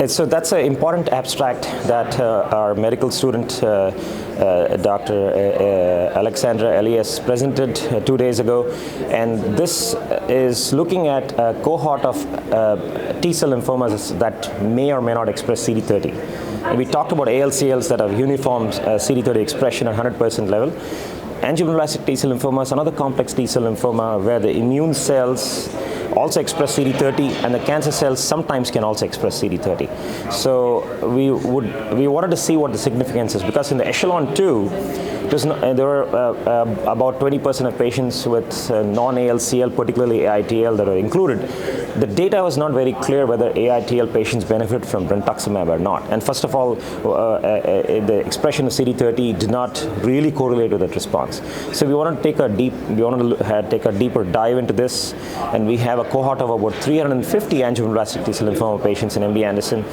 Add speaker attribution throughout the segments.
Speaker 1: So that's an important abstract that our medical student, Dr. Alexandra Elias, presented 2 days ago. And this is looking at a cohort of T-cell lymphomas that may or may not express CD30. And we talked about ALCLs that have uniform CD30 expression at 100% level. Angioimmunoblastic T-cell lymphoma is another complex T-cell lymphoma where the immune cells also express CD30, and the cancer cells sometimes can also express CD30. So we wanted to see what the significance is, because in the echelon 2, there were about 20% of patients with non-ALCL, particularly AITL, that were included. The data was not very clear whether AITL patients benefit from Brentuximab or not. And first of all, the expression of CD30 did not really correlate with that response. So we want to take a deeper dive into this, and we have a cohort of about 350 angioimmunoblastic T-cell lymphoma patients in MD Anderson,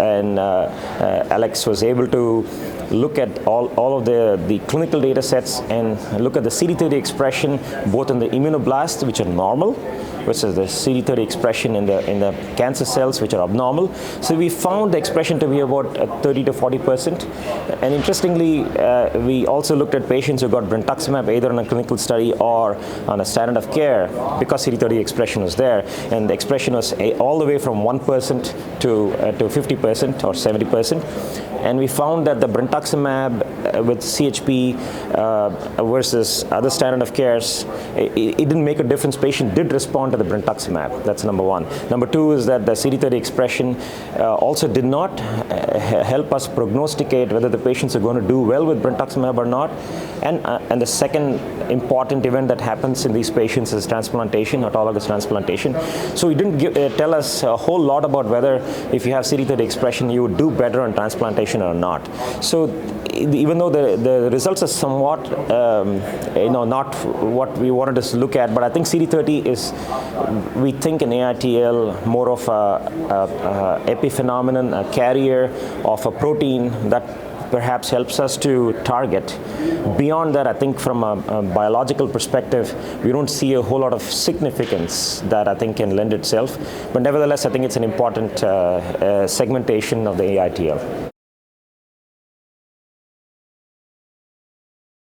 Speaker 1: and Alex was able to look at all of the clinical data sets and look at the CD30 expression both in the immunoblast, which are normal, versus the CD30 expression in the cancer cells, which are abnormal. So we found the expression to be about 30 to 40%. And interestingly, we also looked at patients who got Brentuximab either in a clinical study or on a standard of care, because CD30 expression was there, and the expression was all the way from 1% to 50% or 70%. And we found that the Brentuximab with CHP versus other standard of cares, it didn't make a difference. Patient did respond to the Brentuximab. That's number one. Number two is that the CD30 expression also did not help us prognosticate whether the patients are going to do well with Brentuximab or not. And the second important event that happens in these patients is transplantation, autologous transplantation. So it didn't tell us a whole lot about whether if you have CD30 expression, you would do better on transplantation or not. So even though the results are somewhat, not what we wanted to look at, but I think CD30 is, we think in AITL, more of a epiphenomenon, a carrier of a protein that perhaps helps us to target. Beyond that, I think from a biological perspective, we don't see a whole lot of significance that I think can lend itself. But nevertheless, I think it's an important segmentation of the AITL.